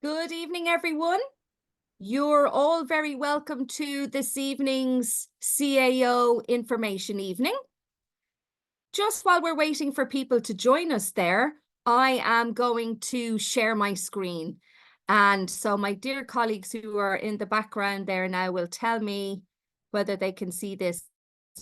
Good evening, everyone. You're all very welcome to this evening's CAO information evening. Just while we're waiting for people to join us there, I am going to share my screen. And so my dear colleagues who are in the background there now will tell me whether they can see this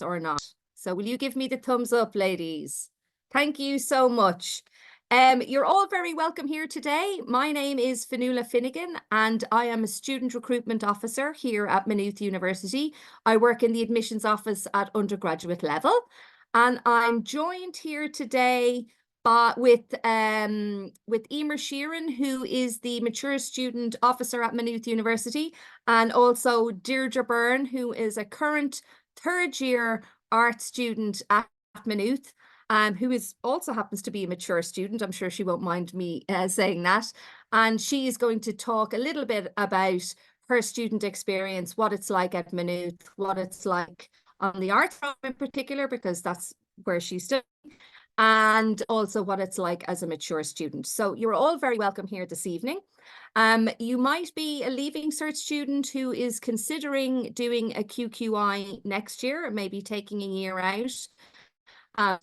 or not. So will you give me the thumbs up, ladies? Thank you so much. You're all very welcome here today. My name is Fionnuala Finnegan, and I am a student recruitment officer here at Maynooth University. I work in the admissions office at undergraduate level, and I'm joined here today with Emer Sheeran, who is the mature student officer at Maynooth University, and also Deirdre Byrne, who is a current third year art student at Maynooth. Who is also happens to be a mature student. I'm sure she won't mind me saying that. And she is going to talk a little bit about her student experience, what it's like at Maynooth, what it's like on the art program in particular, because that's where she's studying, and also what it's like as a mature student. So you're all very welcome here this evening. You might be a Leaving Cert student who is considering doing a QQI next year, maybe taking a year out,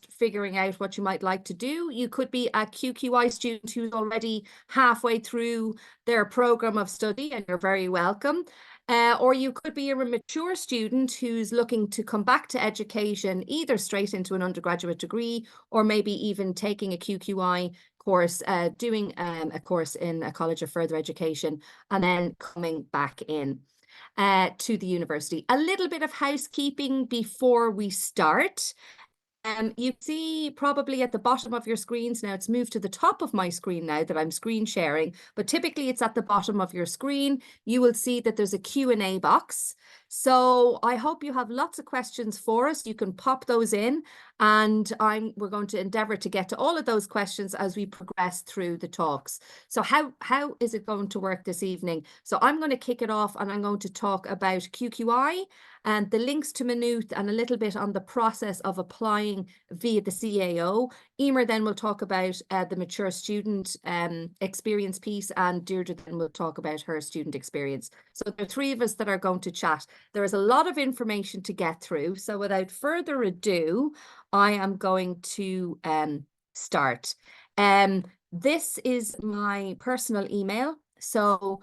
figuring out what you might like to do. You could be a QQI student who's already halfway through their program of study, and you're very welcome. Or you could be a mature student who's looking to come back to education, either straight into an undergraduate degree, or maybe even taking a QQI course, doing a course in a college of further education, and then coming back in to the university. A little bit of housekeeping before we start. You see probably at the bottom of your screens now, it's moved to the top of my screen now that I'm screen sharing, but typically it's at the bottom of your screen. You will see that there's a Q&A box. So I hope you have lots of questions for us. You can pop those in, and we're going to endeavour to get to all of those questions as we progress through the talks. So how is it going to work this evening? So I'm going to kick it off, and I'm going to talk about QQI and the links to Maynooth and a little bit on the process of applying via the CAO. Emer then will talk about the mature student experience piece, and Deirdre then will talk about her student experience. So there are three of us that are going to chat. There is a lot of information to get through. So without further ado, I am going to start. This is my personal email. So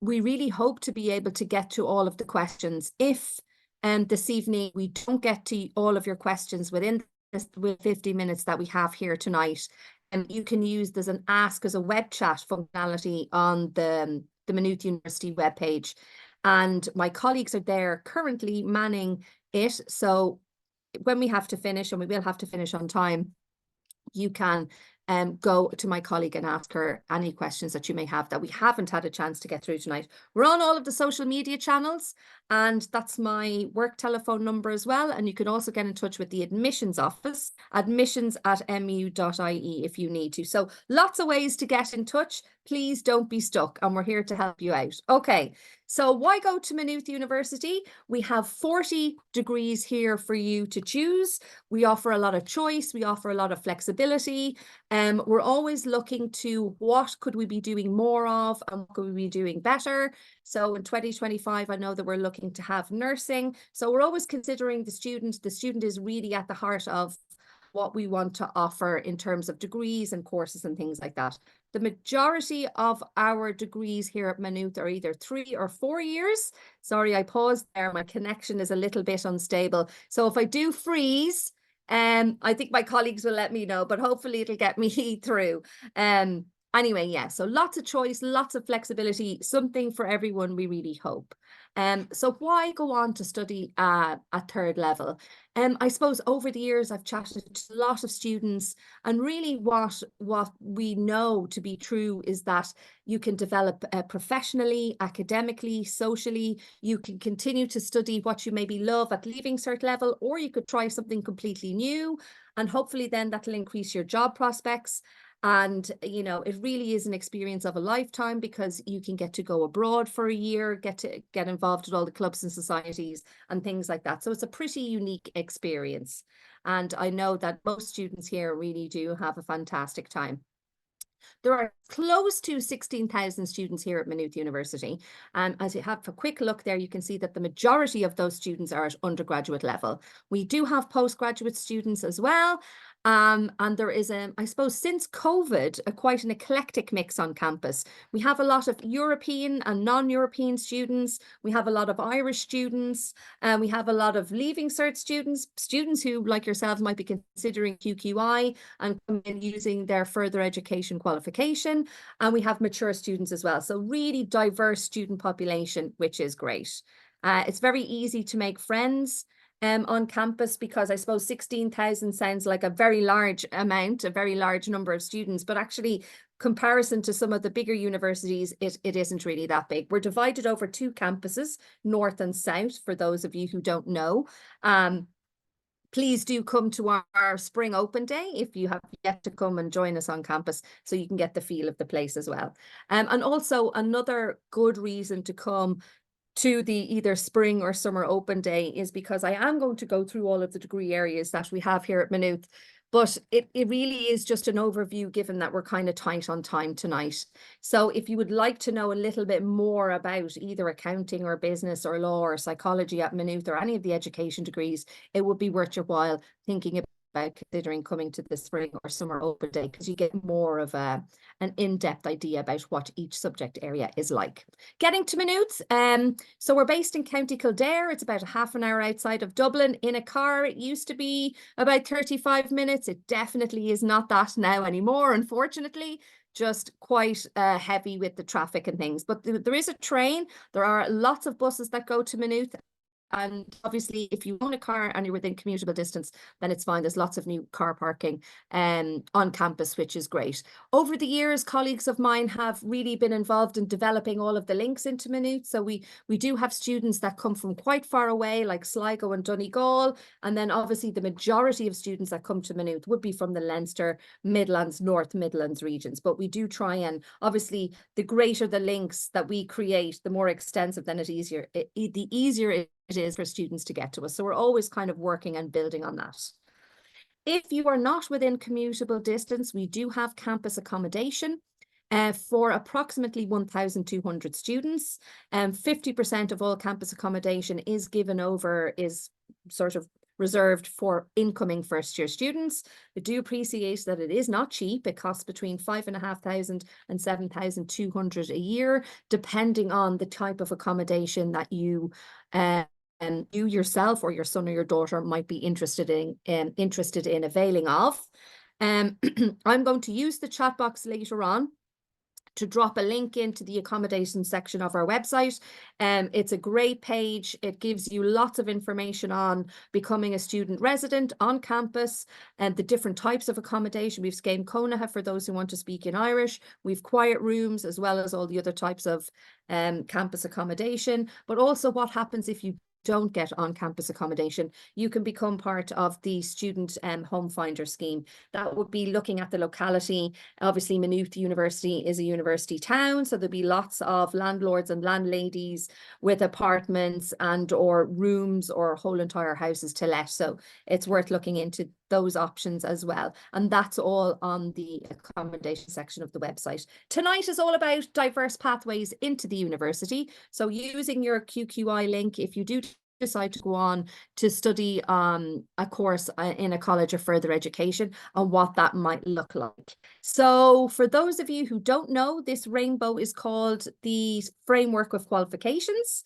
we really hope to be able to get to all of the questions. If this evening we don't get to all of your questions within the 50 minutes that we have here tonight, and you can use, there's an ask as a web chat functionality on the Maynooth University webpage. And my colleagues are there currently manning it. So when we have to finish, and we will have to finish on time, you can go to my colleague and ask her any questions that you may have that we haven't had a chance to get through tonight. We're on all of the social media channels, and that's my work telephone number as well. And you can also get in touch with the admissions office, admissions@mu.ie, if you need to. So lots of ways to get in touch. Please don't be stuck, and we're here to help you out. Okay, so why go to Maynooth University? We have 40 degrees here for you to choose. We offer a lot of choice. We offer a lot of flexibility. We're always looking to what could we be doing more of and what could we be doing better. So in 2025, I know that we're looking to have nursing. So we're always considering the student. The student is really at the heart of what we want to offer in terms of degrees and courses and things like that. The majority of our degrees here at Maynooth are either 3 or 4 years. Sorry, I paused there. My connection is a little bit unstable. So if I do freeze, I think my colleagues will let me know, but hopefully it'll get me through. Anyway, yeah, so lots of choice, lots of flexibility, something for everyone, we really hope. So why go on to study at third level? I suppose over the years I've chatted to a lot of students, and really what we know to be true is that you can develop professionally, academically, socially. You can continue to study what you maybe love at Leaving Cert level, or you could try something completely new, and hopefully then that'll increase your job prospects. And, you know, it really is an experience of a lifetime, because you can get to go abroad for a year, get involved with all the clubs and societies and things like that. So it's a pretty unique experience. And I know that most students here really do have a fantastic time. There are close to 16,000 students here at Maynooth University. And as you have a quick look there, you can see that the majority of those students are at undergraduate level. We do have postgraduate students as well. And there is, I suppose, since COVID, quite an eclectic mix on campus. We have a lot of European and non-European students. We have a lot of Irish students. And we have a lot of Leaving Cert students, students who, like yourselves, might be considering QQI and come in using their further education qualification. And we have mature students as well. So really diverse student population, which is great. It's very easy to make friends on campus, because I suppose 16,000 sounds like a very large amount, a very large number of students, but actually comparison to some of the bigger universities, it isn't really that big. We're divided over 2 campuses, north and south, for those of you who don't know. Please do come to our spring open day if you have yet to come and join us on campus, so you can get the feel of the place as well. And also another good reason to come to the either spring or summer open day is because I am going to go through all of the degree areas that we have here at Maynooth. But it really is just an overview, given that we're kind of tight on time tonight. So if you would like to know a little bit more about either accounting or business or law or psychology at Maynooth or any of the education degrees, it would be worth your while thinking about considering coming to the spring or summer open day, because you get more of an in-depth idea about what each subject area is like. Getting to Maynooth, so we're based in County Kildare. It's about a half an hour outside of Dublin. In a car, it used to be about 35 minutes. It definitely is not that now anymore, unfortunately. Just quite heavy with the traffic and things. But there is a train. There are lots of buses that go to Maynooth. And obviously, if you own a car and you're within commutable distance, then it's fine. There's lots of new car parking on campus, which is great. Over the years, colleagues of mine have really been involved in developing all of the links into Maynooth. So we do have students that come from quite far away, like Sligo and Donegal. And then obviously the majority of students that come to Maynooth would be from the Leinster, Midlands, North Midlands regions. But we do try, and obviously the greater the links that we create, the more extensive, then the easier it is for students to get to us. So we're always kind of working and building on that. If you are not within commutable distance, we do have campus accommodation for approximately 1,200 students. 50% of all campus accommodation is sort of reserved for incoming first-year students. I do appreciate that it is not cheap. It costs between 5,500 and 7,200 a year, depending on the type of accommodation that you yourself or your son or your daughter might be interested in availing of. I'm going to use the chat box later on to drop a link into the accommodation section of our website. It's a great page. It gives you lots of information on becoming a student resident on campus and the different types of accommodation. We've Skein Conaha for those who want to speak in Irish. We've quiet rooms, as well as all the other types of campus accommodation, but also what happens if you don't get on-campus accommodation. You can become part of the student home finder scheme. That would be looking at the locality. Obviously, Maynooth University is a university town, so there'll be lots of landlords and landladies with apartments and or rooms or whole entire houses to let. So it's worth looking into those options as well. And that's all on the accommodation section of the website. Tonight is all about diverse pathways into the university. So using your QQI link, if you do decide to go on to study a course in a college of further education, and what that might look like. So for those of you who don't know, this rainbow is called the Framework of Qualifications.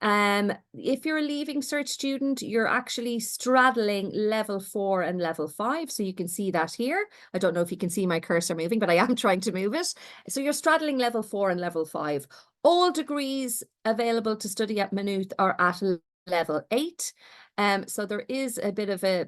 If you're a Leaving Cert student, you're actually straddling level 4 and level 5. So you can see that here. I don't know if you can see my cursor moving, but I am trying to move it. So you're straddling level 4 and level 5. All degrees available to study at Maynooth are at level 8. So there is a bit of a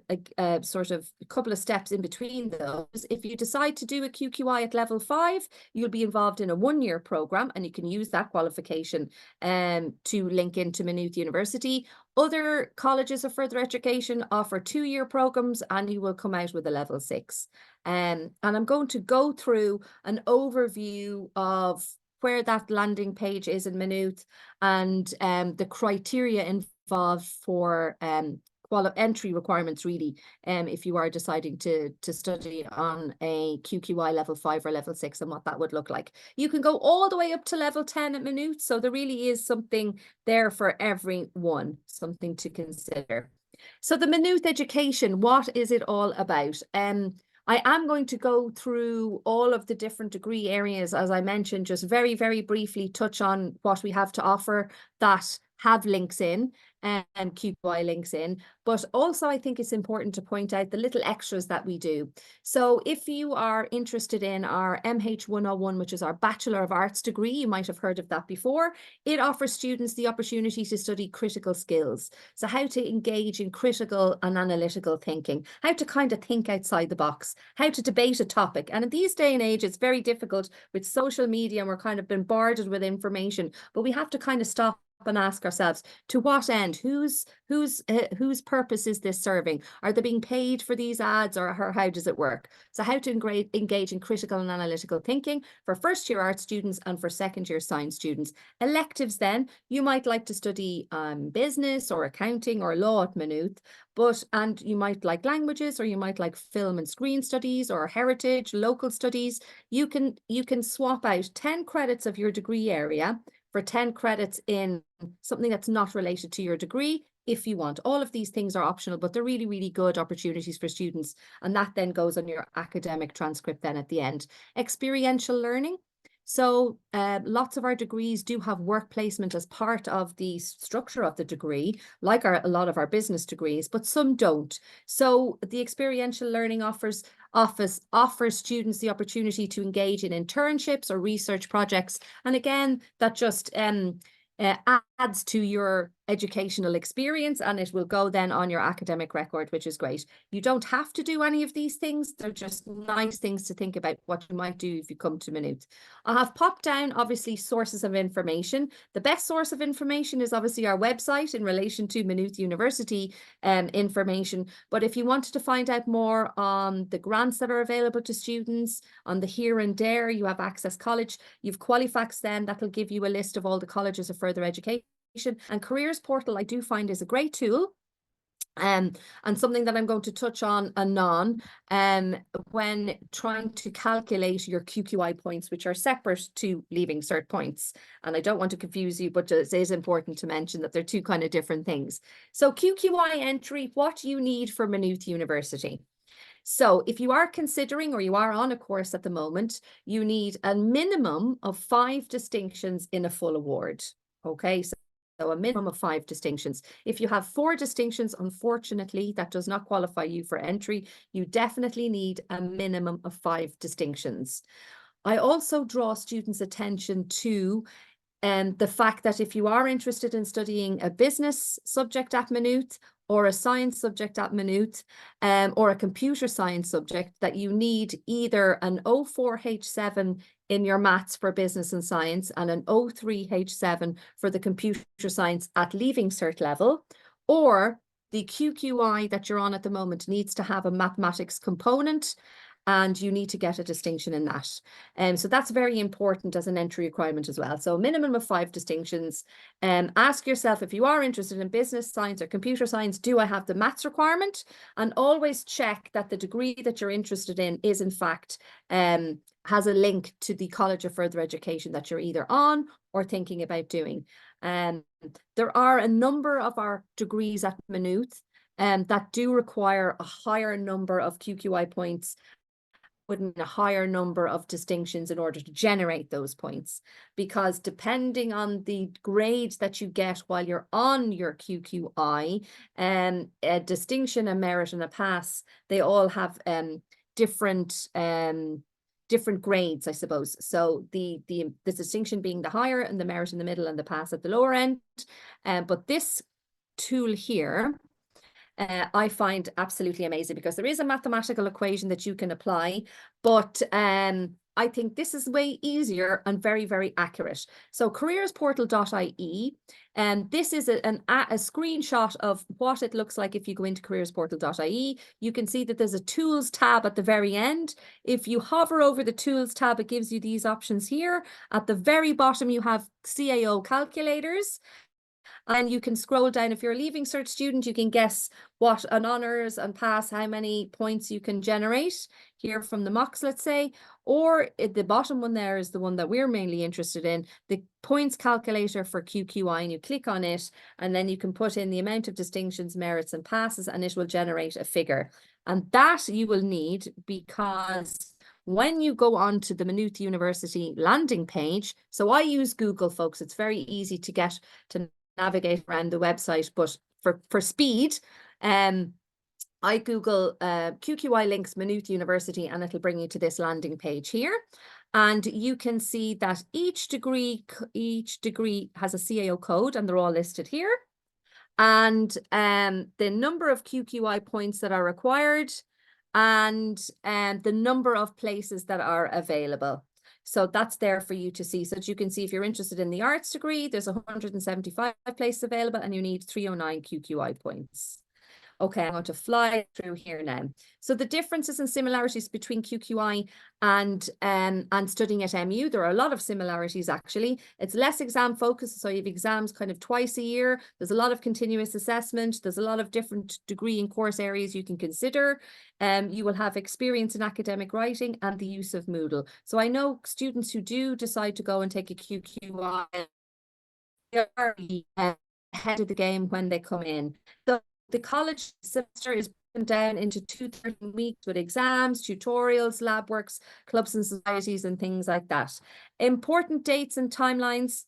sort of a couple of steps in between those. If you decide to do a QQI at level 5, you'll be involved in a 1-year program, and you can use that qualification to link into Maynooth University. Other colleges of further education offer 2-year programs, and you will come out with a level 6. And I'm going to go through an overview of where that landing page is in Maynooth and the criteria involved for entry requirements really, if you are deciding to study on a QQI level 5 or level 6 and what that would look like. You can go all the way up to level 10 at Maynooth, so there really is something there for everyone, something to consider. So the Maynooth education, what is it all about? I am going to go through all of the different degree areas, as I mentioned, just very, very briefly touch on what we have to offer that have links in and QQI links in. But also I think it's important to point out the little extras that we do. So if you are interested in our MH101, which is our Bachelor of Arts degree, you might have heard of that before, it offers students the opportunity to study critical skills. So how to engage in critical and analytical thinking, how to kind of think outside the box, how to debate a topic. And in these day and age, it's very difficult with social media and we're kind of bombarded with information, but we have to kind of stop and ask ourselves, to what end? Whose purpose is this serving? Are they being paid for these ads, or how does it work? So how to engage in critical and analytical thinking for first year art students and for second year science students. Electives then, you might like to study business or accounting or law at Maynooth, and you might like languages, or you might like film and screen studies or heritage, local studies. You can swap out 10 credits of your degree area for 10 credits in something that's not related to your degree if you want. All of these things are optional, but they're really, really good opportunities for students. And that then goes on your academic transcript then at the end. Experiential learning. So lots of our degrees do have work placement as part of the structure of the degree, like a lot of our business degrees, but some don't. So the experiential learning offers students the opportunity to engage in internships or research projects. And again, that just adds to your educational experience, and it will go then on your academic record, which is great. You don't have to do any of these things. They're just nice things to think about what you might do if you come to Maynooth. I have popped down, obviously, sources of information. The best source of information is obviously our website in relation to Maynooth University information. But if you wanted to find out more on the grants that are available to students, on the here and there, you have Access College, you've Qualifax then, that'll give you a list of all the colleges of further education. And Careers Portal I do find is a great tool, and something that I'm going to touch on anon when trying to calculate your QQI points, which are separate to Leaving Cert points. And I don't want to confuse you, but it is important to mention that they're two kind of different things. So QQI entry, what you need for Maynooth University. So if you are considering, or you are on a course at the moment, you need a minimum of 5 distinctions in a full award. Okay, so a minimum of 5 distinctions. If you have 4 distinctions, unfortunately, that does not qualify you for entry. You definitely need a minimum of 5 distinctions. I also draw students' attention to the fact that if you are interested in studying a business subject at Maynooth, or a science subject at Maynooth, or a computer science subject, that you need either an 04H7 in your maths for business and science and an 03H7 for the computer science at Leaving Cert level, or the QQI that you're on at the moment needs to have a mathematics component, and you need to get a distinction in that. So that's very important as an entry requirement as well. So a minimum of 5 distinctions. Ask yourself, if you are interested in business science or computer science, do I have the maths requirement? And always check that the degree that you're interested in is in fact has a link to the College of Further Education that you're either on or thinking about doing. There are a number of our degrees at Maynooth that do require a higher number of QQI points, with a higher number of distinctions in order to generate those points, because depending on the grades that you get while you're on your QQI, a distinction, a merit, and a pass, they all have different grades, I suppose. So the distinction being the higher, and the merit in the middle, and the pass at the lower end. But this tool here, I find absolutely amazing, because there is a mathematical equation that you can apply, but I think this is way easier and very, very accurate. So careersportal.ie, and this is a screenshot of what it looks like if you go into careersportal.ie. You can see that there's a tools tab at the very end. If you hover over the tools tab, it gives you these options here. At the very bottom, you have CAO calculators. And you can scroll down. If you're a Leaving Cert student, you can guess what an honours and pass, how many points you can generate here from the mocks, let's say. Or at the bottom one there is the one that we're mainly interested in, the points calculator for QQI, and you click on it, and then you can put in the amount of distinctions, merits, and passes, and it will generate a figure. And that you will need because when you go on to the Maynooth University landing page, so I use Google, folks, it's very easy to get to navigate around the website, but for speed, I Google QQI links Maynooth University, and it'll bring you to this landing page here. And you can see that each degree has a CAO code, and they're all listed here. And the number of QQI points that are required, and the number of places that are available. So that's there for you to see. So that you can see if you're interested in the arts degree, there's 175 places available, and you need 309 QQI points. Okay, I'm going to fly through here now. So the differences and similarities between QQI and studying at MU, there are a lot of similarities actually. It's less exam focused, so you have exams kind of twice a year. There's a lot of continuous assessment. There's a lot of different degree and course areas you can consider. You will have experience in academic writing and the use of Moodle. So I know students who do decide to go and take a QQI are ahead of the game when they come in. So the college semester is broken down into 2 13 weeks with exams, tutorials, lab works, clubs and societies, and things like that. Important dates and timelines.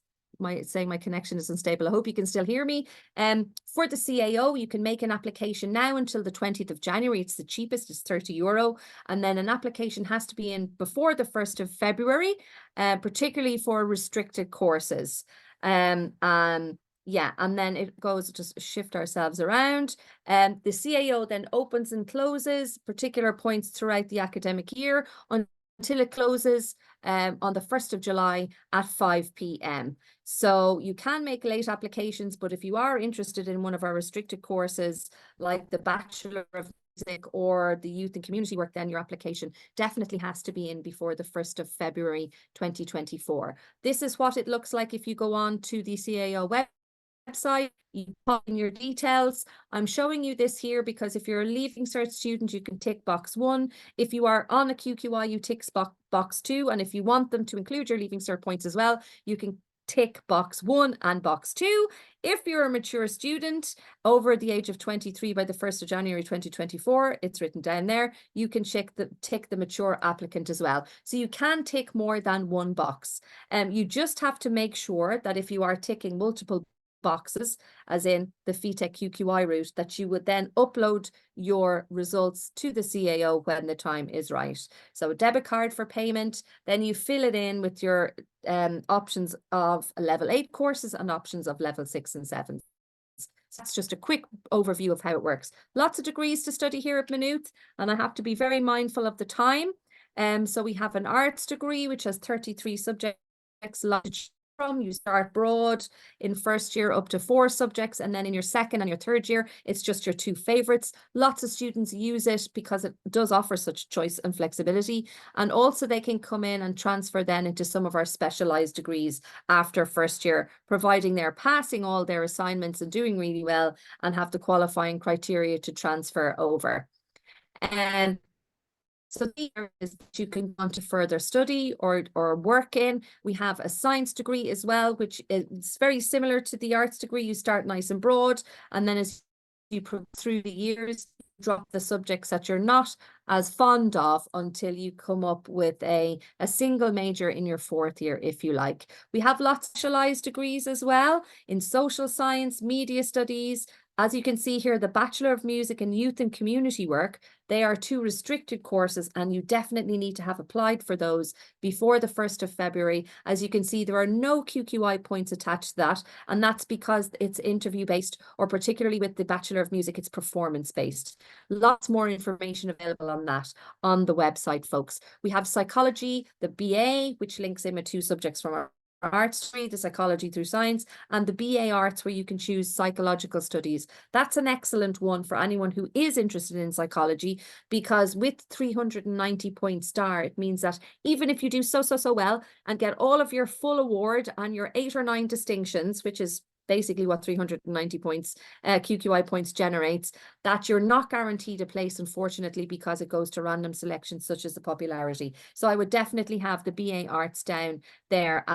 Saying my connection is unstable. I hope you can still hear me. For the CAO, you can make an application now until the 20th of January. It's the cheapest, it's €30. And then an application has to be in before the 1st of February, particularly for restricted courses. Yeah, and then it goes, just shift ourselves around. The CAO then opens and closes particular points throughout the academic year until it closes on the 1st of July at 5 p.m. So you can make late applications, but if you are interested in one of our restricted courses, like the Bachelor of Music or the Youth and Community Work, then your application definitely has to be in before the 1st of February 2024. This is what it looks like if you go on to the CAO website, you put in your details. I'm showing you this here because if you're a Leaving Cert student, you can tick box 1. If you are on a QQI, you tick box 2. And if you want them to include your Leaving Cert points as well, you can tick box 1 and box 2. If you're a mature student over the age of 23 by the 1st of January 2024, it's written down there, you can tick the mature applicant as well. So you can tick more than one box. You just have to make sure that if you are ticking multiple boxes, as in the FETEC QQI route, that you would then upload your results to the CAO when the time is right. So a debit card for payment, then you fill it in with your options of level 8 courses and options of level 6 and 7. So that's just a quick overview of how it works. Lots of degrees to study here at Maynooth, and I have to be very mindful of the time. So we have an arts degree, which has 33 subjects, from. You start broad in first year up to 4 subjects, and then in your second and your third year, it's just your 2 favorites. Lots of students use it because it does offer such choice and flexibility. And also they can come in and transfer then into some of our specialized degrees after first year, providing they're passing all their assignments and doing really well and have the qualifying criteria to transfer over. And so the areas that you can want to further study or work in. We have a science degree as well, which is very similar to the arts degree. You start nice and broad, and then as you progress through the years, drop the subjects that you're not as fond of until you come up with a single major in your 4th year, if you like. We have lots of specialized degrees as well in social science, media studies. As you can see here, the Bachelor of Music and Youth and Community Work, they are 2 restricted courses, and you definitely need to have applied for those before the 1st of February. As you can see, there are no QQI points attached to that, and that's because it's interview-based, or particularly with the Bachelor of Music, it's performance-based. Lots more information available on that on the website, folks. We have psychology, the BA, which links in with 2 subjects from our arts degree, the psychology through science, and the BA arts, where you can choose psychological studies. That's an excellent one for anyone who is interested in psychology, because with 390 point star, it means that even if you do so well and get all of your full award and your 8 or 9 distinctions, which is basically what 390 points, QQI points generates, that you're not guaranteed a place, unfortunately, because it goes to random selection, such as the popularity. So I would definitely have the BA Arts down there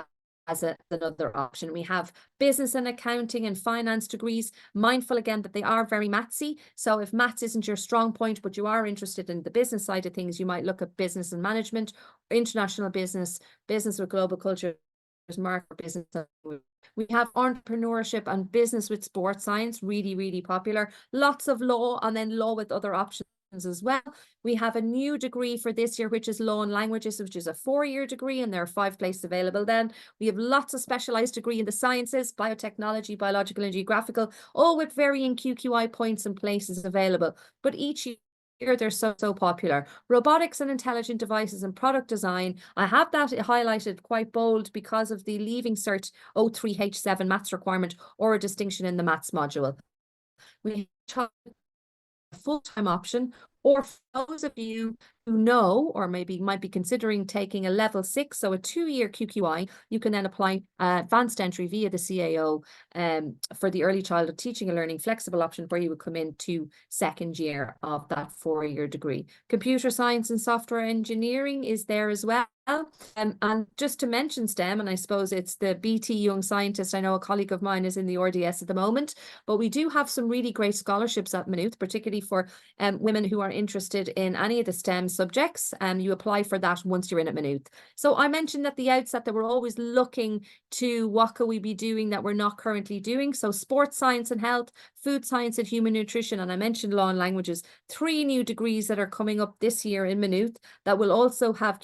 as another option. We have business and accounting and finance degrees, mindful again that they are very mathsy. So if maths isn't your strong point, but you are interested in the business side of things, you might look at business and management, international business, business with global culture, market business. We have entrepreneurship and business with sports science, really, really popular. Lots of law, and then law with other options as well. We have a new degree for this year, which is law and languages, which is a 4-year degree, and there are 5 places available then. We have lots of specialized degree in the sciences, biotechnology, biological and geographical, all with varying QQI points and places available. But each year they're so popular. Robotics and intelligent devices and product design, I have that highlighted quite bold because of the Leaving Cert 03H7 maths requirement or a distinction in the maths module. We have a full-time option, or for those of you who know or maybe might be considering taking a level 6, so a 2-year QQI, you can then apply advanced entry via the CAO for the early childhood teaching and learning flexible option, where you would come into 2nd year of that 4-year degree. Computer science and software engineering is there as well. And just to mention STEM, and I suppose it's the BT Young Scientist, I know a colleague of mine is in the RDS at the moment, but we do have some really great scholarships at Maynooth, particularly for women who are interested in any of the STEM subjects, and you apply for that once you're in at Maynooth. So I mentioned at the outset that we're always looking to what could we be doing that we're not currently doing. So sports science and health, food science and human nutrition, and I mentioned law and languages, 3 new degrees that are coming up this year in Maynooth that will also have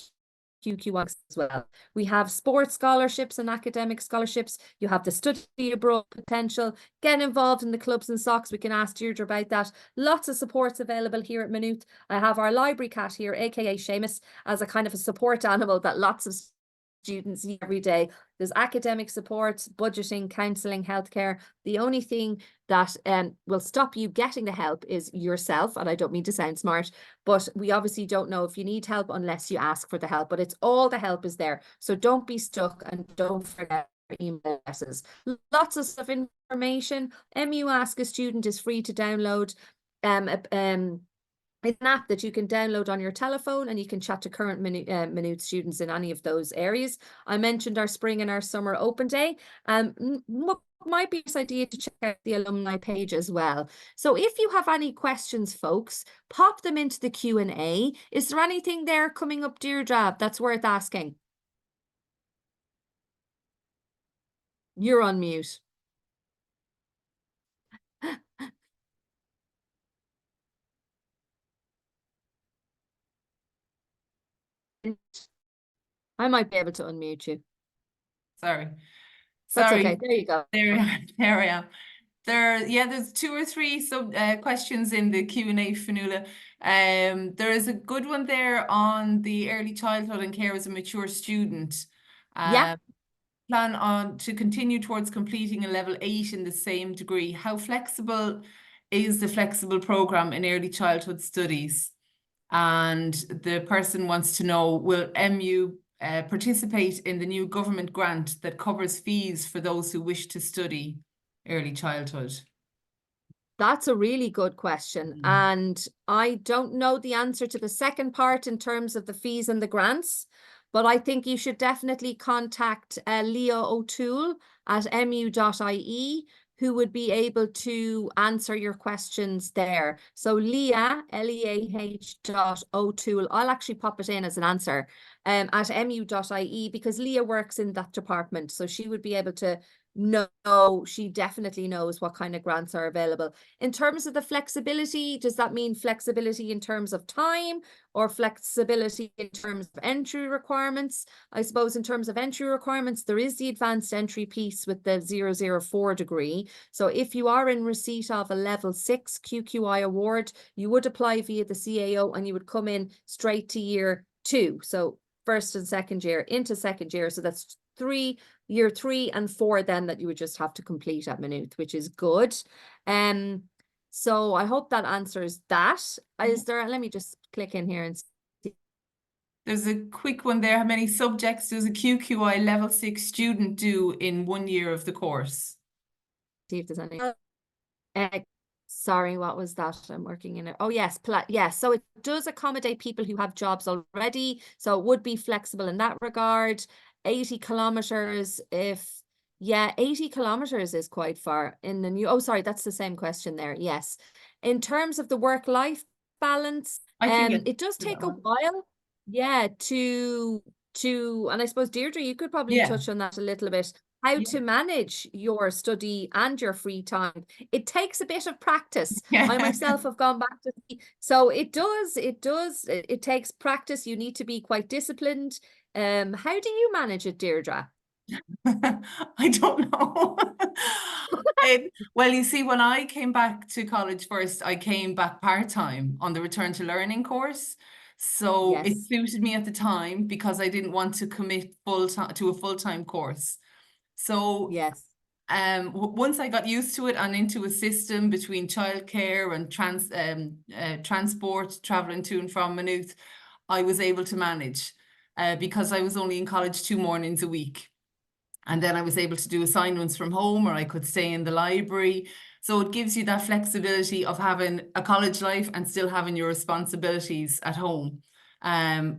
QQI as well. We have sports scholarships and academic scholarships. You have the study abroad potential. Get involved in the clubs and socks. We can ask Deirdre about that. Lots of supports available here at Maynooth. I have our library cat here, aka Seamus, as a kind of a support animal that lots of students see every day. There's academic support, budgeting, counselling, healthcare. The only thing that will stop you getting the help is yourself. And I don't mean to sound smart, but we obviously don't know if you need help unless you ask for the help. But it's all the help is there. So don't be stuck, and don't forget email addresses. Lots of stuff, information. MU Ask a Student is free to download. It's an app that you can download on your telephone, and you can chat to current Maynooth students in any of those areas. I mentioned our spring and our summer open day. Might be a nice idea to check out the alumni page as well. So if you have any questions, folks, pop them into the Q&A. Is there anything there coming up, Deirdre, that's worth asking? You're on mute. I might be able to unmute you. Sorry. That's okay. There you go. There I am. There's 2 or 3 questions in the Q&A, Fionnuala. There is a good one there on the early childhood and care as a mature student. Yeah. Plan on to continue towards completing a level 8 in the same degree. How flexible is the flexible program in early childhood studies? And the person wants to know, will MU participate in the new government grant that covers fees for those who wish to study early childhood? That's a really good question. And I don't know the answer to the second part in terms of the fees and the grants, but I think you should definitely contact Leah O'Toole at mu.ie, who would be able to answer your questions there. So Leah, Leah.O'Toole, I'll actually pop it in as an answer at mu.ie, because Leah works in that department. So she would be able to know, she definitely knows what kind of grants are available. In terms of the flexibility, does that mean flexibility in terms of time or flexibility in terms of entry requirements? I suppose in terms of entry requirements, there is the advanced entry piece with the 004 degree. So if you are in receipt of a level 6 QQI award, you would apply via the CAO and you would come in straight to year 2. So first and second year into second year. So that's year 3 and 4 then that you would just have to complete at Maynooth, which is good. So I hope that answers that. Is there, let me just click in here and see. There's a quick one there. How many subjects does a QQI level 6 student do in 1 year of the course? see if there's any. Sorry, what was that? I'm working in it. Oh, yes. Yes. So it does accommodate people who have jobs already. So it would be flexible in that regard. 80 kilometers yeah, 80 kilometers is quite far in the new. Oh, sorry, that's the same question there. Yes. In terms of the work-life balance, I can get it does to take that a one. while. Yeah, and I suppose Deirdre, you could probably Yeah. touch on that a little bit. How Yeah. to manage your study and your free time. It takes a bit of practice. Yeah. I myself have gone back to so it takes practice. You need to be quite disciplined. How do you manage it, Deirdre? I don't know. Well, you see, when I came back to college first, I came back part-time on the return to learning course. So it Yes, suited me at the time because I didn't want to commit full time to a full-time course. So yes, once I got used to it and into a system between childcare and transport, traveling to and from Maynooth, I was able to manage because I was only in college 2 mornings a week. And then I was able to do assignments from home, or I could stay in the library. So it gives you that flexibility of having a college life and still having your responsibilities at home.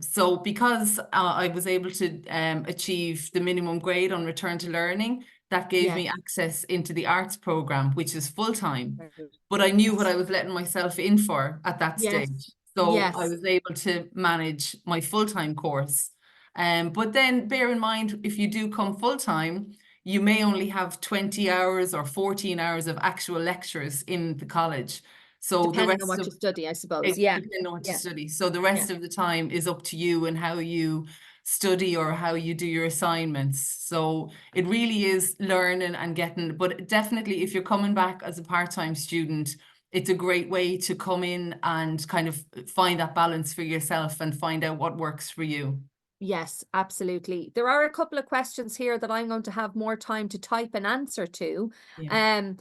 So because I was able to achieve the minimum grade on return to learning, that gave me yes. access into the arts program, which is full time. Very good. But I knew what Yes, I was letting myself in for at that stage. yes, So I yes. was able to manage my full-time course. But then bear in mind, if you do come full time, you may only have 20 hours or 14 hours of actual lectures in the college. So the Depending on rest what of you study, I suppose. it Yeah, depends on what you yeah, study. So the yeah. rest of the time is up to you and how you study or how you do your assignments. So it really is learning and getting, but definitely if you're coming back as a part-time student, it's a great way to come in and kind of find that balance for yourself and find out what works for you. Yes, absolutely. There are a couple of questions here that I'm going to have more time to type an answer to. Yeah.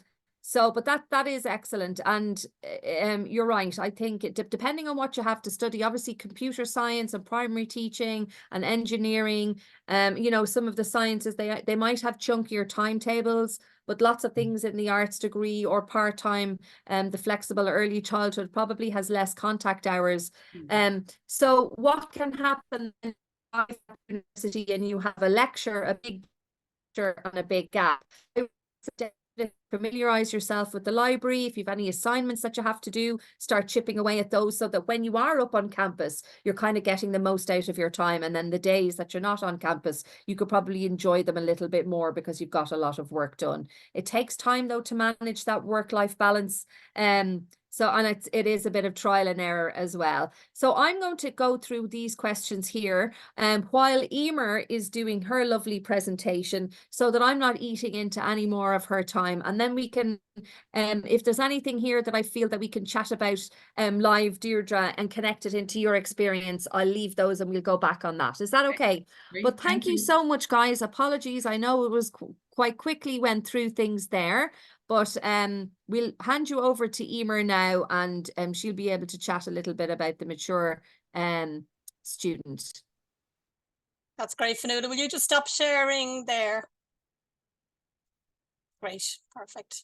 But that is excellent. And you're right. I think depending on what you have to study, obviously computer science and primary teaching and engineering, some of the sciences, they might have chunkier timetables, but lots of things in the arts degree or part-time, the flexible early childhood probably has less contact hours. So what can happen university and you have a lecture, a big lecture and a big gap? Familiarize yourself with the library. If you've any assignments that you have to do, start chipping away at those so that when you are up on campus, you're kind of getting the most out of your time. And then the days that you're not on campus, you could probably enjoy them a little bit more because you've got a lot of work done. It takes time though to manage that work-life balance. And it is a bit of trial and error as well. So I'm going to go through these questions here while Emer is doing her lovely presentation so that I'm not eating into any more of her time. And then we can, if there's anything here that I feel that we can chat about live, Deirdre, and connect it into your experience, I'll leave those and we'll go back on that. Is that okay? Great. But thank you so much, guys. Apologies. I know it was quite quickly went through things there. But we'll hand you over to Emer now, and she'll be able to chat a little bit about the mature student. That's great, Fionnuala. Will you just stop sharing there? Great, perfect.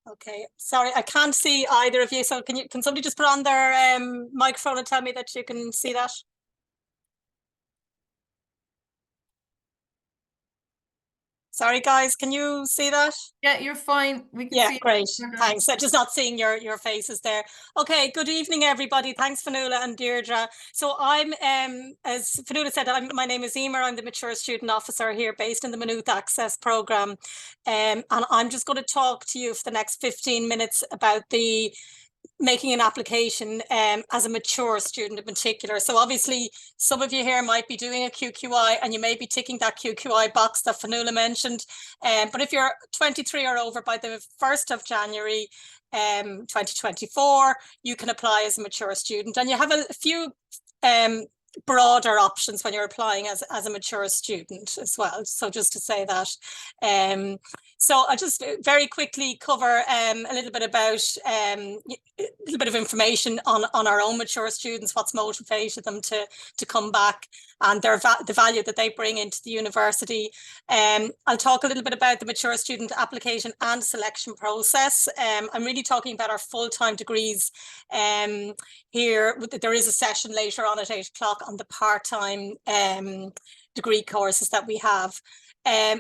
Okay, sorry, I can't see either of you. So can somebody just put on their microphone and tell me that you can see that? Sorry, guys, can you see that? Yeah, you're fine. We can Yeah, see. great. Thanks. I'm just not seeing your faces there. Okay, good evening, everybody. Thanks, Fionnuala and Deirdre. So I'm, as Fionnuala said, my name is Emer. I'm the Mature Student Officer here based in the Maynooth Access Programme. And I'm just going to talk to you for the next 15 minutes about the making an application as a mature student in particular. So obviously some of you here might be doing a QQI and you may be ticking that QQI box that Fionnuala mentioned. But if you're 23 or over by the 1st of January 2024, you can apply as a mature student, and you have a few broader options when you're applying as a mature student as well. So just to say that. So I'll just very quickly cover a little bit about a little bit of information on our own mature students, what's motivated them to come back, and the value that they bring into the university. I'll talk a little bit about the mature student application and selection process. I'm really talking about our full-time degrees. Here, there is a session later on at 8 o'clock on the part-time degree courses that we have.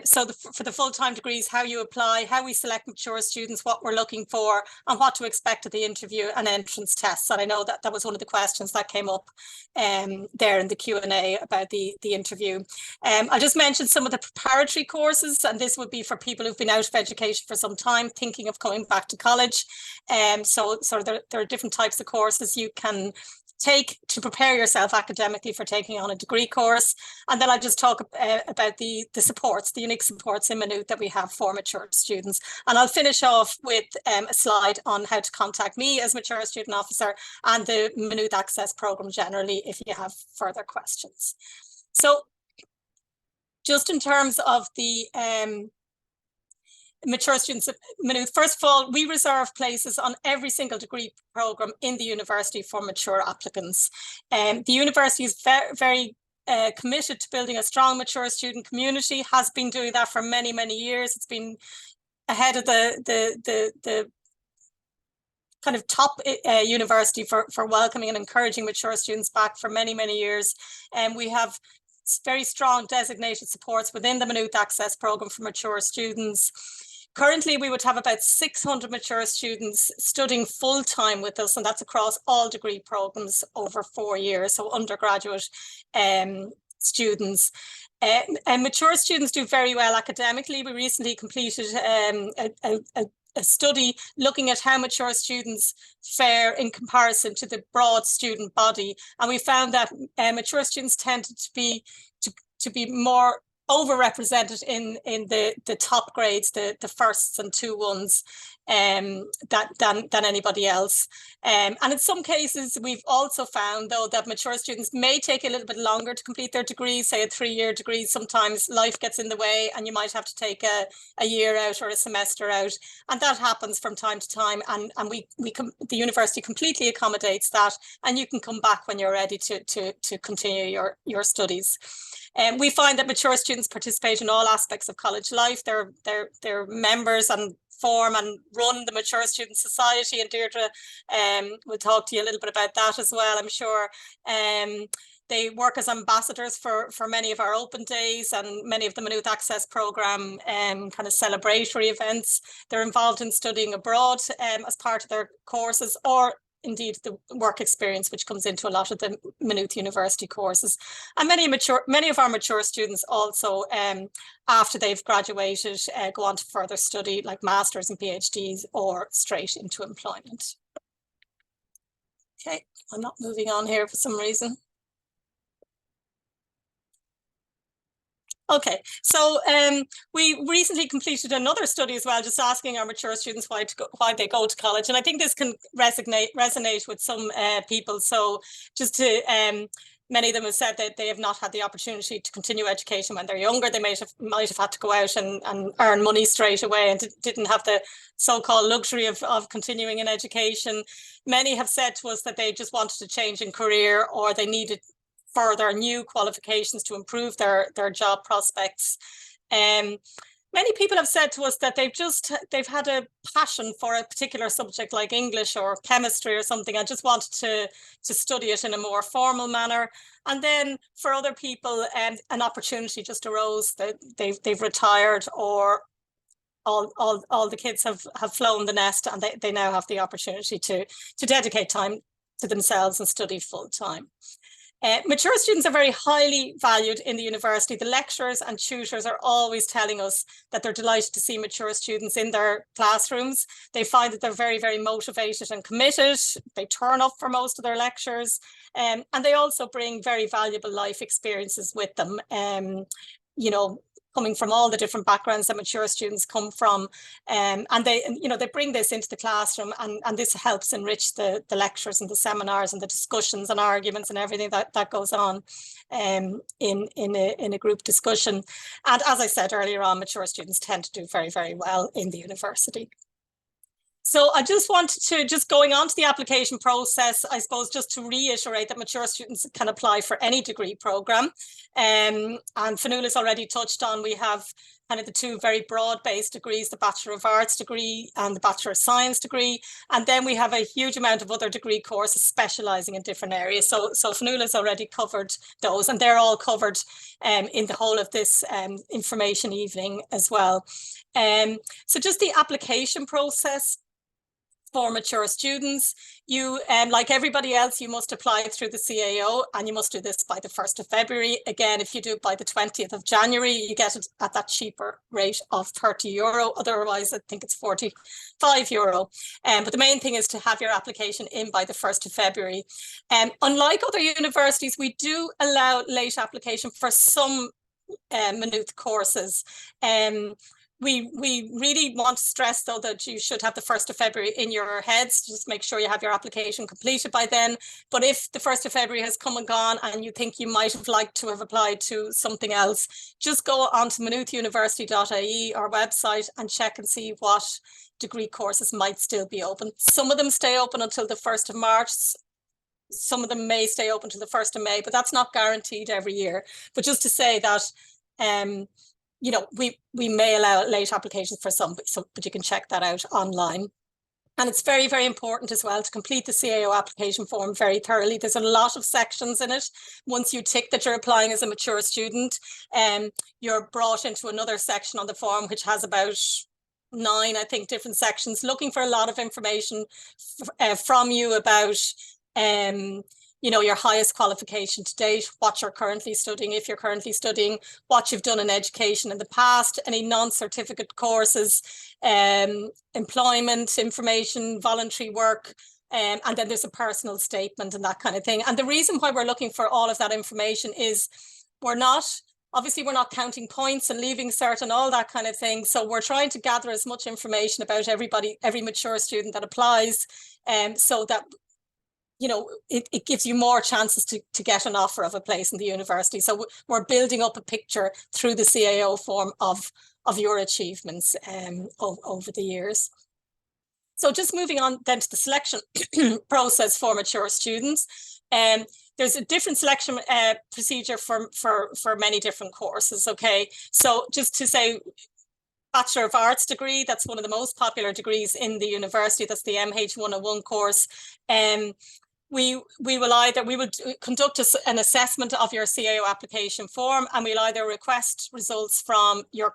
So for the full-time degrees, how you apply, how we select mature students, what we're looking for, and what to expect at the interview and entrance tests. And I know that was one of the questions that came up there in the Q&A about the interview. I just mentioned some of the preparatory courses, and this would be for people who've been out of education for some time, thinking of coming back to college. So there are different types of courses you can take to prepare yourself academically for taking on a degree course. And then I'll just talk about the supports, the unique supports in Maynooth that we have for mature students. And I'll finish off with a slide on how to contact me as mature student officer and the Maynooth Access Programme generally if you have further questions. So just in terms of the mature students at Maynooth, first of all, we reserve places on every single degree programme in the university for mature applicants. The university is very committed to building a strong mature student community, has been doing that for many, many years. It's been ahead of the kind of top university for welcoming and encouraging mature students back for many, many years. And we have very strong designated supports within the Maynooth Access Programme for mature students. Currently, we would have about 600 mature students studying full-time with us, and that's across all degree programmes over 4 years, so undergraduate students. And mature students do very well academically. We recently completed a study looking at how mature students fare in comparison to the broad student body, and we found that mature students tended to be more overrepresented in the top grades, the firsts and 2-1s, than anybody else. And in some cases, we've also found, though, that mature students may take a little bit longer to complete their degrees, say a 3-year degree. Sometimes life gets in the way and you might have to take a year out or a semester out. And that happens from time to time. And the university completely accommodates that. And you can come back when you're ready to continue your studies. We find that mature students participate in all aspects of college life. They're members and form and run the Mature Student Society, and Deirdre will talk to you a little bit about that as well, I'm sure. They work as ambassadors for many of our open days and many of the Maynooth Access Programme kind of celebratory events. They're involved in studying abroad as part of their courses, or indeed the work experience which comes into a lot of the Maynooth University courses. And many of our mature students also, after they've graduated, go on to further study like masters and PhDs or straight into employment. Okay, I'm not moving on here for some reason. Okay, so we recently completed another study as well, just asking our mature students why they go to college, and I think this can resonate with some people. So just to many of them have said that they have not had the opportunity to continue education when they're younger. They might have had to go out and earn money straight away and didn't have the so-called luxury of continuing in education. Many have said to us that they just wanted to change in career, or they needed further new qualifications to improve their job prospects. Many people have said to us that they've had a passion for a particular subject like English or chemistry or something, and just wanted to study it in a more formal manner. And then for other people, an opportunity just arose that they've retired, or all the kids have flown the nest, and they now have the opportunity to dedicate time to themselves and study full time. Mature students are very highly valued in the university. The lecturers and tutors are always telling us that they're delighted to see mature students in their classrooms. They find that they're very, very motivated and committed. They turn up for most of their lectures, and they also bring very valuable life experiences with them. You know, coming from all the different backgrounds that mature students come from. And they, you know, they bring this into the classroom, and this helps enrich the lectures and the seminars and the discussions and arguments and everything that goes on in a group discussion. And as I said earlier on, mature students tend to do very, very well in the university. So I just wanted to, just going on to the application process, I suppose, just to reiterate that mature students can apply for any degree programme. And Fionnuala's already touched on, we have kind of the two very broad-based degrees, the Bachelor of Arts degree and the Bachelor of Science degree. And then we have a huge amount of other degree courses specialising in different areas. So Fionnuala's already covered those, and they're all covered in the whole of this information evening as well. So just the application process for mature students, you, like everybody else, you must apply through the CAO, and you must do this by the 1st of February. Again, if you do it by the 20th of January, you get it at that cheaper rate of €30. Otherwise, I think it's €45. But the main thing is to have your application in by the 1st of February. Unlike other universities, we do allow late application for some minute courses. We really want to stress, though, that you should have the 1st of February in your heads. Just make sure you have your application completed by then. But if the 1st of February has come and gone and you think you might have liked to have applied to something else, just go onto maynoothuniversity.ie, our website, and check and see what degree courses might still be open. Some of them stay open until the 1st of March. Some of them may stay open to the 1st of May, but that's not guaranteed every year. But just to say that, you know, we may allow late applications for some, but you can check that out online. And it's very, very important as well to complete the CAO application form very thoroughly. There's a lot of sections in it. Once you tick that you're applying as a mature student, you're brought into another section on the form, which has about 9, I think, different sections, looking for a lot of information from you about you know, your highest qualification to date, what you're currently studying, if you're currently studying, what you've done in education in the past, any non-certificate courses, employment information, voluntary work, and then there's a personal statement and that kind of thing. And the reason why we're looking for all of that information is obviously we're not counting points and leaving cert and all that kind of thing. So we're trying to gather as much information about every mature student that applies, so that, you know, it gives you more chances to get an offer of a place in the university. So we're building up a picture through the CAO form of your achievements over the years. So just moving on then to the selection process for mature students. There's a different selection procedure for many different courses, okay? So just to say, Bachelor of Arts degree, that's one of the most popular degrees in the university. That's the MH101 course. We will conduct an assessment of your CAO application form, and we'll either request results from your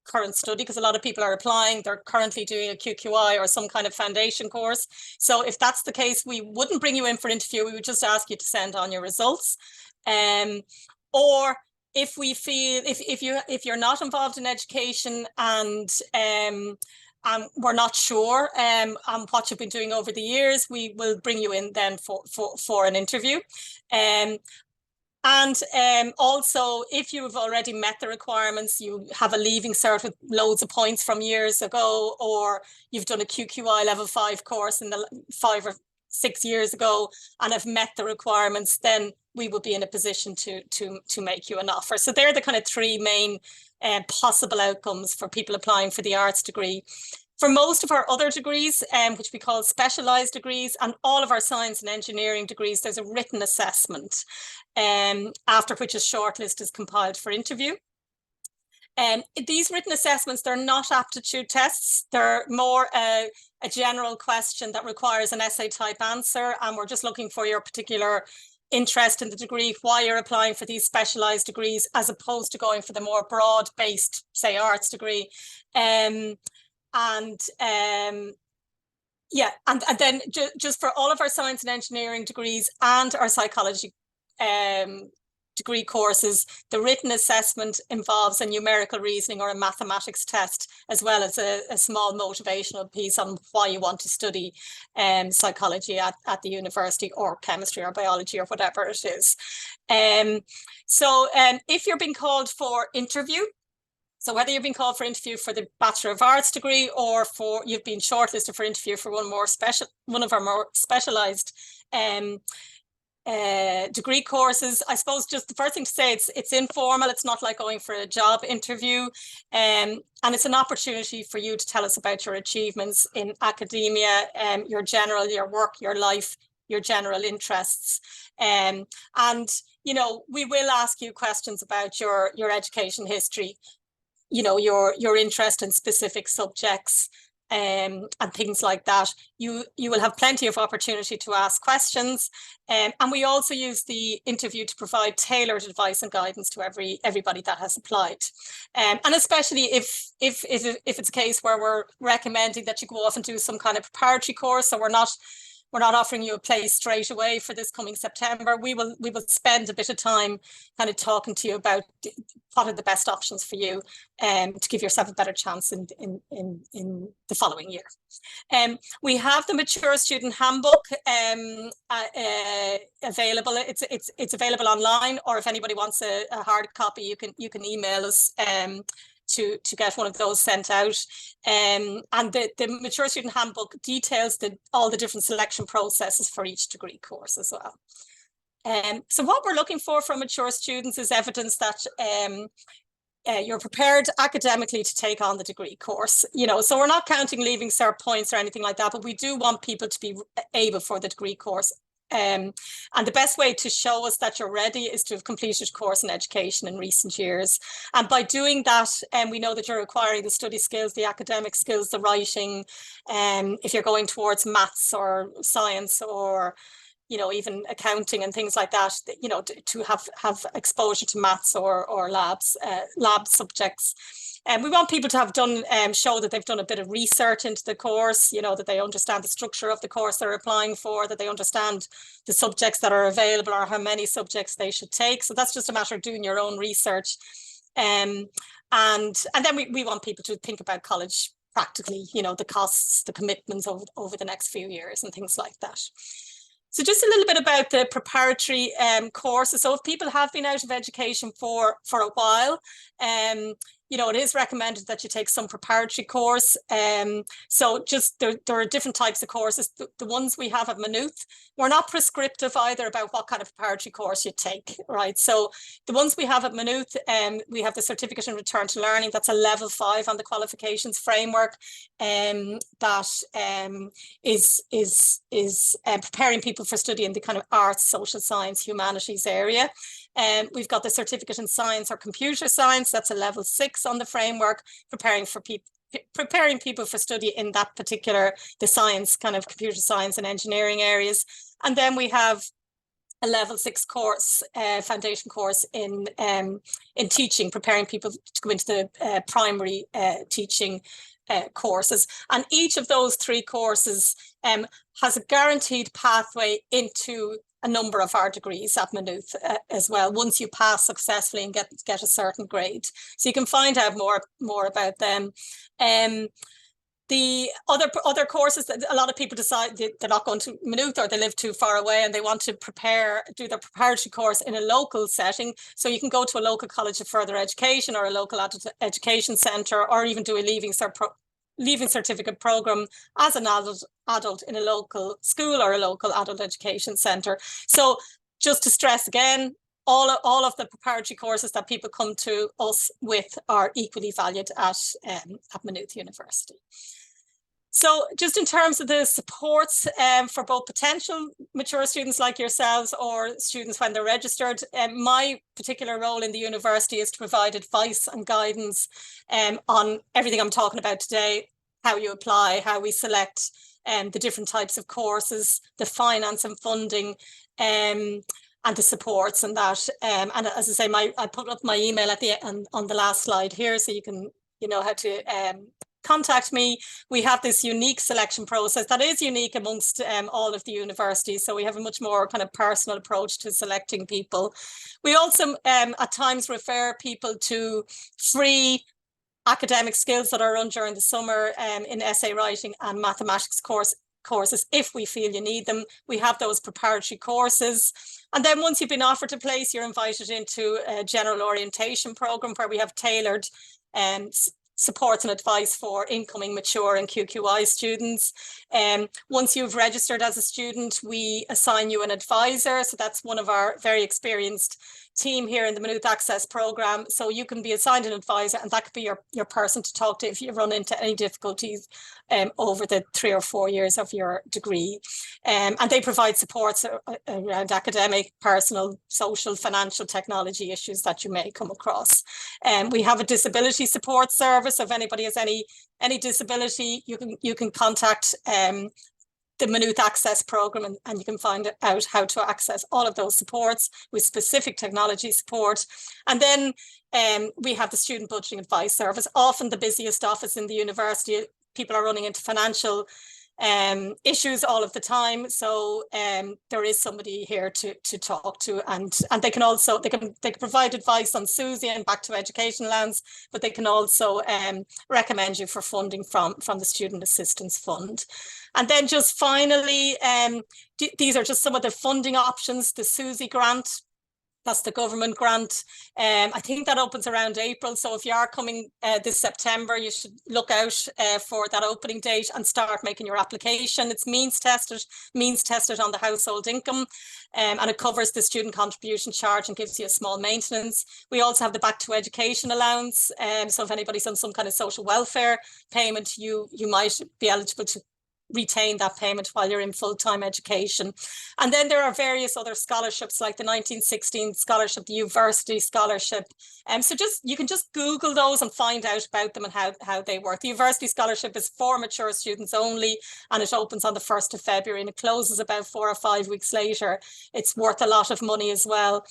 current study, because a lot of people are applying, they're currently doing a QQI or some kind of foundation course. So if that's the case, we wouldn't bring you in for an interview, we would just ask you to send on your results. Or if we feel, if you're not involved in education and we're not sure on what you've been doing over the years, we will bring you in then for an interview. Also, if you've already met the requirements, you have a leaving cert with loads of points from years ago, or you've done a QQI level 5 course in the 5 or 6 years ago and have met the requirements, then we will be in a position to make you an offer. So they're the kind of 3 main possible outcomes for people applying for the arts degree. For most of our other degrees, which we call specialised degrees, and all of our science and engineering degrees, there's a written assessment, after which a shortlist is compiled for interview. These written assessments, they're not aptitude tests. They're more a general question that requires an essay type answer, and we're just looking for your particular interest in the degree, why you're applying for these specialised degrees, as opposed to going for the more broad-based, say, arts degree. Yeah, and then just for all of our science and engineering degrees and our psychology degree courses, the written assessment involves a numerical reasoning or a mathematics test, as well as a small motivational piece on why you want to study psychology at the university, or chemistry or biology or whatever it is. So if you're being called for interview, so whether you've been called for interview for the Bachelor of Arts degree, or for you've been shortlisted for interview for one of our more specialised degree courses, I suppose just the first thing to say, it's informal. It's not like going for a job interview, and it's an opportunity for you to tell us about your achievements in academia, your work, your life, your general interests, and you know, we will ask you questions about your education history, you know, your interest in specific subjects, and things like that. You will have plenty of opportunity to ask questions, and we also use the interview to provide tailored advice and guidance to everybody that has applied, and especially if it's a case where we're recommending that you go off and do some kind of preparatory course, so we're not offering you a place straight away for this coming September. We will spend a bit of time kind of talking to you about what are the best options for you, to give yourself a better chance in the following year. We have the Mature Student Handbook available. It's available online, or if anybody wants a hard copy, you can email us to get one of those sent out. And the Mature Student Handbook details all the different selection processes for each degree course as well. So what we're looking for from mature students is evidence that you're prepared academically to take on the degree course. You know, so we're not counting leaving cert points or anything like that, but we do want people to be able for the degree course. And the best way to show us that you're ready is to have completed a course in education in recent years. And by doing that, we know that you're acquiring the study skills, the academic skills, the writing, if you're going towards maths or science, or, you know, even accounting and things like that, you know, to have exposure to maths or lab subjects. And we want people to have done, show that they've done a bit of research into the course, you know, that they understand the structure of the course they're applying for, that they understand the subjects that are available or how many subjects they should take. So that's just a matter of doing your own research. And then we want people to think about college practically, you know, the costs, the commitments over the next few years and things like that. So just a little bit about the preparatory courses. So if people have been out of education for a while, you know, it is recommended that you take some preparatory course. So just there are different types of courses. The ones we have at Maynooth, we're not prescriptive either about what kind of preparatory course you take, right? So the ones we have at Maynooth, we have the Certificate in Return to Learning. That's a level 5 on the qualifications framework, that is preparing people for study in the kind of arts, social science, humanities area. We've got the Certificate in Science or Computer Science. That's a level 6 on the framework, preparing people for study in that particular, the science, kind of computer science and engineering areas. And then we have a level 6 course, foundation course in teaching, preparing people to go into the primary teaching courses. And each of those 3 courses has a guaranteed pathway into a number of our degrees at Maynooth as well, once you pass successfully and get a certain grade. So you can find out more about them. The other courses that a lot of people decide they're not going to Maynooth, or they live too far away and they want to do their preparatory course in a local setting. So you can go to a local college of further education or a local adult education centre, or even do a leaving certificate program as an adult in a local school or a local adult education centre. So just to stress again, all of the preparatory courses that people come to us with are equally valued at Maynooth University. So just in terms of the supports for both potential mature students like yourselves or students when they're registered, my particular role in the university is to provide advice and guidance on everything I'm talking about today, how you apply, how we select the different types of courses, the finance and funding, and the supports and that. And as I say, I put up my email at the end on the last slide here, so you know how to contact me. We have this unique selection process that is unique amongst all of the universities. So we have a much more kind of personal approach to selecting people. We also at times refer people to free academic skills that are run during the summer in essay writing and mathematics courses if we feel you need them. We have those preparatory courses. And then once you've been offered a place, you're invited into a general orientation program where we have tailored supports and advice for incoming mature and QQI students. Once you've registered as a student, we assign you an advisor. So that's one of our very experienced team here in the Maynooth Access Programme. So you can be assigned an advisor, and that could be your person to talk to if you run into any difficulties over the 3 or 4 years of your degree. And they provide supports around academic, personal, social, financial, technology issues that you may come across. We have a disability support service. If anybody has any disability, you can contact the Maynooth Access Programme, and you can find out how to access all of those supports with specific technology support. And then we have the Student Budgeting Advice Service, often the busiest office in the university. People are running into financial issues all of the time. So there is somebody here to talk to, and they can also they can provide advice on SUSI and back to education lands, but they can also recommend you for funding from the Student Assistance Fund. And then just finally, these are just some of the funding options. The SUSI grant, that's the government grant. I think that opens around April. So if you are coming this September, you should look out for that opening date and start making your application. It's means tested on the household income, and it covers the student contribution charge and gives you a small maintenance. We also have the back to education allowance. So if anybody's on some kind of social welfare payment, you might be eligible to retain that payment while you're in full-time education. And then there are various other scholarships like the 1916 scholarship, the University Scholarship. So you can just Google those and find out about them and how they work. The University Scholarship is for mature students only, and it opens on the 1st of February and it closes about 4 or 5 weeks later. It's worth a lot of money as well.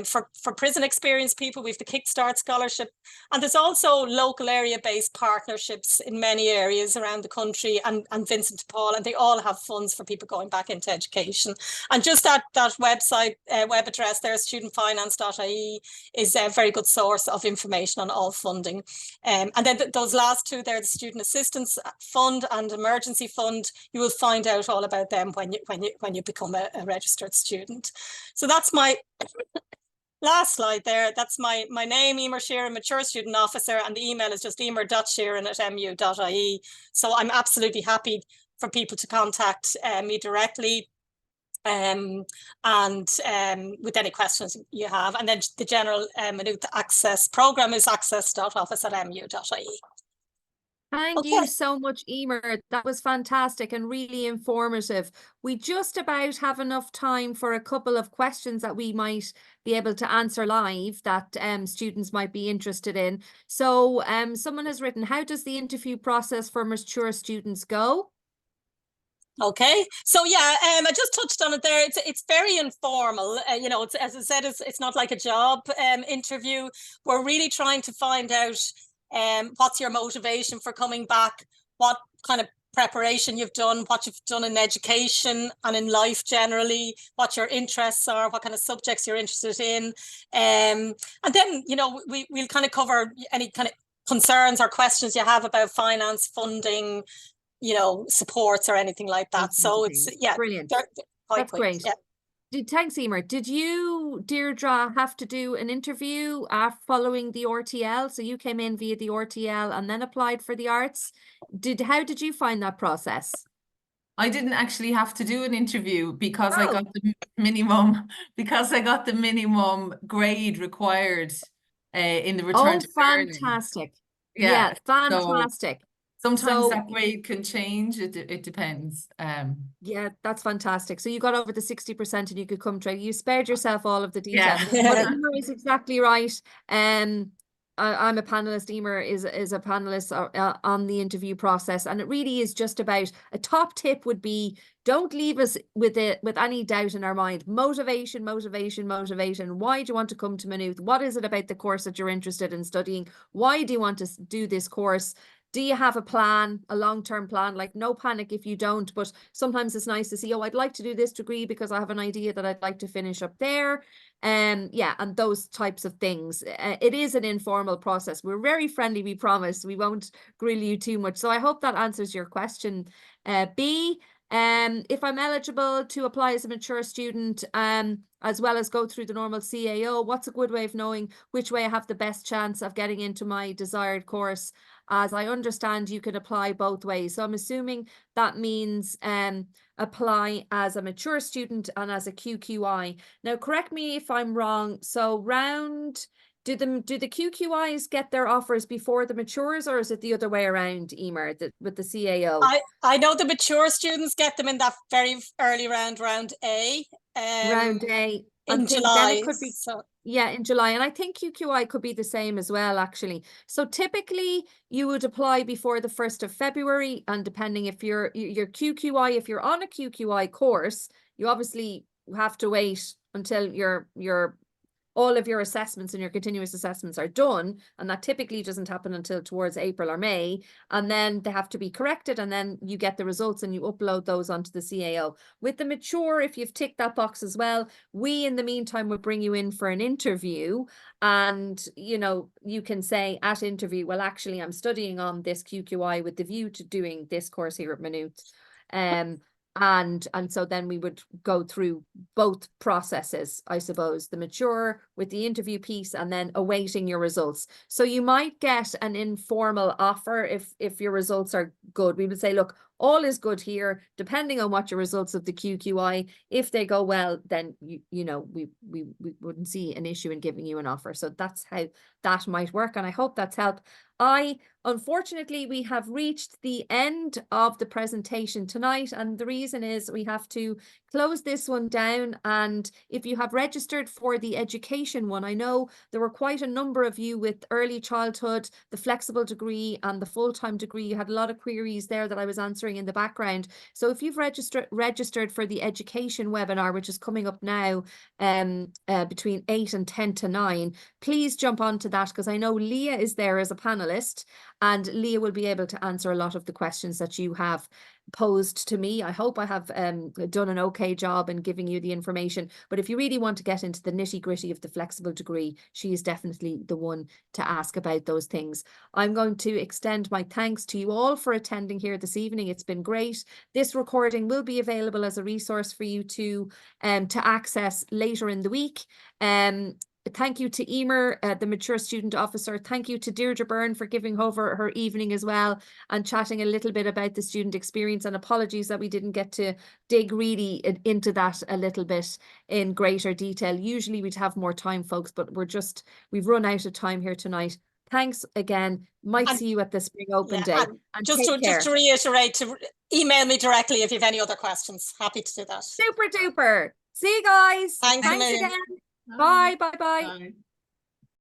For prison experienced people, we have the Kickstart Scholarship, and there's also local area-based partnerships in many areas around the country, and Vincent de Paul, and they all have funds for people going back into education. And just that website web address there, studentfinance.ie, is a very good source of information on all funding. And then those last two there, the Student Assistance Fund and Emergency Fund, you will find out all about them when you become a registered student. So that's my last slide there. That's my name, Emer Sheeran, Mature Student Officer, and the email is just emer.sheeran@mu.ie. So I'm absolutely happy for people to contact me directly with any questions you have. And then the general Maynooth Access Programme is access.office@mu.ie. Thank you so much, Emer. That was fantastic and really informative. We just about have enough time for a couple of questions that we might be able to answer live that students might be interested in. So someone has written, how does the interview process for mature students go? Okay, so yeah, I just touched on it there. It's very informal. You know, as I said, it's not like a job interview. We're really trying to find out what's your motivation for coming back, what kind of preparation you've done, what you've done in education and in life generally, what your interests are, what kind of subjects you're interested in. And then, you know, we'll kind of cover any kind of concerns or questions you have about finance, funding, you know, supports or anything like that. So it's, yeah, brilliant. They're quite That's quick. great. Yeah. Thanks, Emer. Did you, Deirdre, have to do an interview following the RTL? So you came in via the RTL and then applied for the arts. How did you find that process? I didn't actually have to do an interview because I got the minimum grade required in the return to learning. Fantastic. Yeah, fantastic. Sometimes that grade can change. It depends. Yeah, that's fantastic. So you got over the 60% and you could come trade. You spared yourself all of the detail. Yeah. But Emer is exactly right. I'm a panelist. Emer is a panelist on the interview process, and it really is just about a top tip would be don't leave us with any doubt in our mind. Motivation. Why do you want to come to Maynooth? What is it about the course that you're interested in studying? Why do you want to do this course? Do you have a plan, a long-term plan? Like, no panic if you don't, but sometimes it's nice to see, oh, I'd like to do this degree because I have an idea that I'd like to finish up there. Yeah, and those types of things. It is an informal process. We're very friendly, we promise. We won't grill you too much. So I hope that answers your question. B, if I'm eligible to apply as a mature student, as well as go through the normal CAO, what's a good way of knowing which way I have the best chance of getting into my desired course? As I understand, you can apply both ways. So I'm assuming that means apply as a mature student and as a QQI. Now, correct me if I'm wrong. So do the QQIs get their offers before the matures, or is it the other way around, Emer, with the CAO? I know the mature students get them in that very early round A. Round A. In July. Then it could be, yeah, in July. And I think QQI could be the same as well, actually. So typically you would apply before the 1st of February. And depending if your QQI, if you're on a QQI course, you obviously have to wait until all of your assessments and your continuous assessments are done. And that typically doesn't happen until towards April or May. And then they have to be corrected. And then you get the results and you upload those onto the CAO. With the mature, if you've ticked that box as well, we in the meantime will bring you in for an interview. And, you know, you can say at interview, well, actually, I'm studying on this QQI with the view to doing this course here at Maynooth. And so then we would go through both processes, I suppose, the mature with the interview piece and then awaiting your results. So you might get an informal offer if your results are good. We would say, look, all is good here, depending on what your results of the QQI. If they go well, then you know we wouldn't see an issue in giving you an offer. So that's how that might work, and I hope that's helped. Unfortunately, we have reached the end of the presentation tonight, and the reason is we have to close this one down. And if you have registered for the education one, I know there were quite a number of you with early childhood, the flexible degree and the full-time degree. You had a lot of queries there that I was answering in the background. So if you've registered for the education webinar, which is coming up now between 8 and 10 to 9, please jump onto that, because I know Leah is there as a panelist, and Leah will be able to answer a lot of the questions that you have posed to me. I hope I have done an okay job in giving you the information. But if you really want to get into the nitty-gritty of the flexible degree, she is definitely the one to ask about those things. I'm going to extend my thanks to you all for attending here this evening. It's been great. This recording will be available as a resource for you to access later in the week. Thank you to Emer, the Mature Student Officer. Thank you to Deirdre Byrne for giving over her evening as well and chatting a little bit about the student experience, and apologies that we didn't get to dig really into that a little bit in greater detail. Usually we'd have more time, folks, but we've run out of time here tonight. Thanks again. Might see you at the Spring Open Day. And just to reiterate, to email me directly if you have any other questions. Happy to do that. Super duper. See you guys. Thanks again. Bye. Bye. Bye. Bye.